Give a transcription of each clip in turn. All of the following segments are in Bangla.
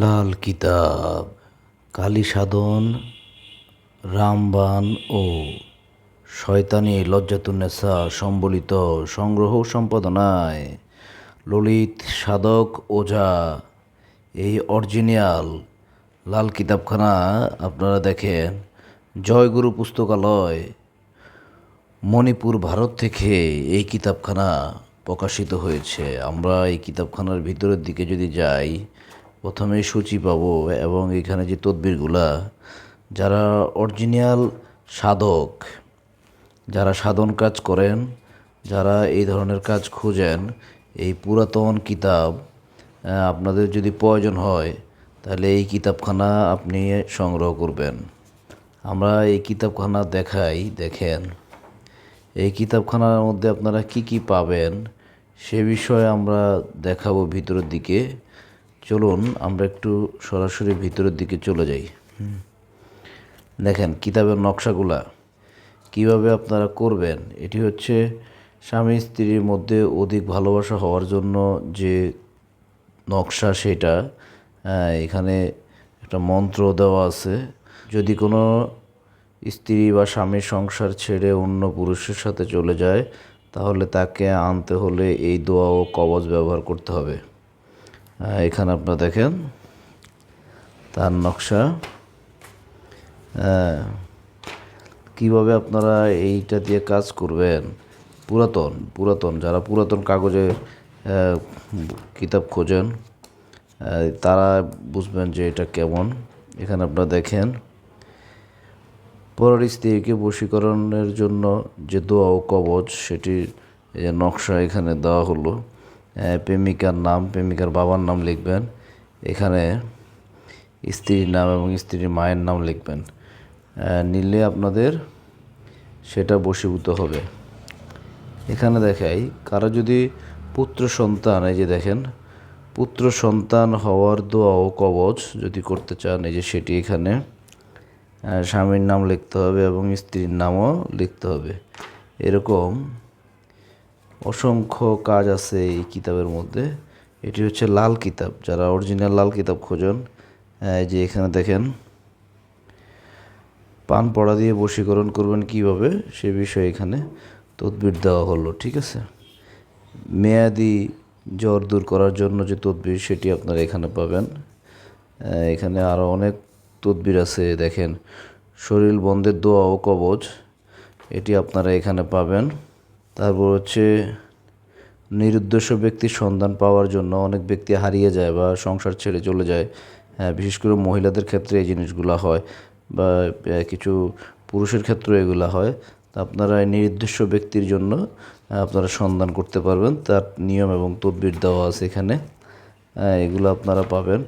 লাল কিতাব, কালী সাধন, রামবাণ ও শয়তানি লজ্জাতুন্নেসা সম্বলিত সংগ্রহ সম্পাদনায় ললিত সাধক ওঝা এই অরিজিনাল লাল কিতাবখানা আপনারা দেখেন জয়গুরু পুস্তকালয় মণিপুর ভারত থেকে এই কিতাবখানা প্রকাশিত হয়েছে। আমরা এই কিতাবখানার ভিতরের দিকে যদি যাই, প্রথমে সূচি পাবো এবং এখানে যে তদবিরগুলা, যারা অরিজিনাল সাধক, যারা সাধন কাজ করেন, যারা এই ধরনের কাজ খোঁজেন, এই পুরাতন কিতাব আপনাদের যদি প্রয়োজন হয় তাহলে এই কিতাবখানা আপনি সংগ্রহ করবেন। আমরা এই কিতাবখানা দেখাই, দেখেন এই কিতাবখানার মধ্যে আপনারা কি কি পাবেন সে বিষয়ে আমরা দেখাবো ভিতরের দিকে। চলুন আমরা একটু সরাসরি ভিতরের দিকে চলে যাই। দেখেন কিতাবের নকশাগুলা কিভাবে আপনারা করবেন। এটি হচ্ছে স্বামী স্ত্রীর মধ্যে অধিক ভালোবাসা হওয়ার জন্য যে নকশা, সেটা এখানে একটা মন্ত্র দেওয়া আছে। যদি কোনো স্ত্রী বা স্বামীর সংসার ছেড়ে অন্য পুরুষের সাথে চলে যায়, তাহলে তাকে আনতে হলে এই দোয়া ও কবচ ব্যবহার করতে হবে। এখানে আপনারা দেখেন তার নকশা, কিভাবে আপনারা এইটা দিয়ে কাজ করবেন। পুরাতন যারা পুরাতন কাগজে কিতাব খোঁজেন তারা বুঝবেন যে এটা কেমন। এখানে আপনারা দেখেন পরের স্ত্রীকে বশীকরণের জন্য যে দোয়া ও কবচ, সেটির যে নকশা এখানে দেওয়া হলো। প্রেমিকার নাম, প্রেমিকার বাবার নাম লিখবেন, এখানে স্ত্রীর নাম এবং স্ত্রীর মায়ের নাম লিখবেন। নিলে আপনাদের সেটা বশীভূত হবে। এখানে দেখাই কারো যদি পুত্র সন্তান, এই যে দেখেন পুত্র সন্তান হওয়ার দোয়া ও কবচ যদি করতে চান, এই যে সেটি এখানে স্বামীর নাম লিখতে হবে এবং স্ত্রীর নামও লিখতে হবে। এরকম অসংখ্য কাজ আছে এই কিতাবের মধ্যে। এটি হচ্ছে লাল কিতাব, যারা অরিজিনাল লাল কিতাব খোঁজেন, যে এখানে দেখেন পান পড়া দিয়ে বশীকরণ করবেন কিভাবে সে বিষয়ে এখানে তদবির দেওয়া হলো। ঠিক আছে, মেয়াদি জ্বর দূর করার জন্য যে তদবির, সেটি আপনারা এখানে পাবেন। এখানে আরও অনেক তদবির আছে। দেখেন শরীর বন্ধের দোয়া ও কবচ, এটি আপনারা এখানে পাবেন। তারপর হচ্ছে নিরুদ্দেশ্য ব্যক্তির সন্ধান পাওয়ার জন্য, অনেক ব্যক্তি হারিয়ে যায় বা সংসার ছেড়ে চলে যায়, বিশেষ করে মহিলাদের ক্ষেত্রে এই জিনিসগুলো হয়, বা কিছু পুরুষের ক্ষেত্রেও এগুলো হয়। তা আপনারা এই নিরুদ্দেশ্য ব্যক্তির জন্য আপনারা সন্ধান করতে পারবেন। তার নিয়ম এবং তদবির দেওয়া আছে এখানে, এগুলো আপনারা পাবেন।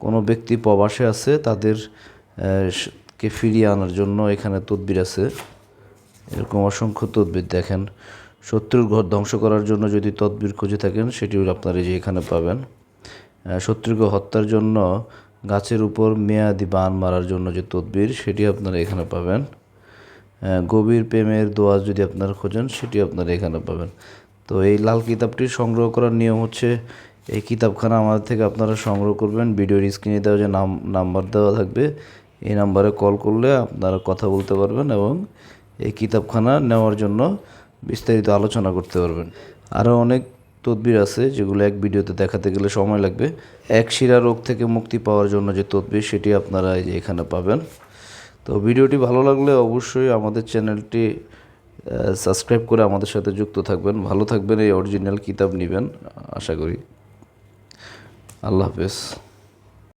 কোনো ব্যক্তি প্রবাসে আছে, তাদের কে ফিরিয়ে আনার জন্য এখানে তদবির আছে। এরকম অসংখ্য তদবির দেখেন। শত্রুর ঘর ধ্বংস করার জন্য যদি তদবির খুঁজে থাকেন, সেটিও আপনারা যে এখানে পাবেন। শত্রুকে হত্যার জন্য গাছের উপর মেয়াদি বান মারার জন্য যে তদবির, সেটি আপনারা এখানে পাবেন। গভীর প্রেমের দোয়া যদি আপনারা খোঁজেন, সেটি আপনারা এখানে পাবেন। তো এই লাল কিতাবটি সংগ্রহ করার নিয়ম হচ্ছে, এই কিতাবখানা আমাদের থেকে আপনারা সংগ্রহ করবেন। ভিডিওর স্ক্রিনে দেওয়া যে নাম্বার দেওয়া থাকবে, এই নাম্বারে কল করলে আপনারা কথা বলতে পারবেন এবং এই কিতাবখানা নেওয়ার জন্য বিস্তারিত আলোচনা করতে পারবেন। আরও অনেক তদবির আছে যেগুলো এক ভিডিওতে দেখাতে গেলে সময় লাগবে। এক শিরা রোগ থেকে মুক্তি পাওয়ার জন্য যে তদবির, সেটি আপনারা এই যে এখানে পাবেন। তো ভিডিওটি ভালো লাগলে অবশ্যই আমাদের চ্যানেলটি সাবস্ক্রাইব করে আমাদের সাথে যুক্ত থাকবেন। ভালো থাকবেন, এই অরিজিনাল কিতাব নেবেন আশা করি। আল্লাহ হাফেজ।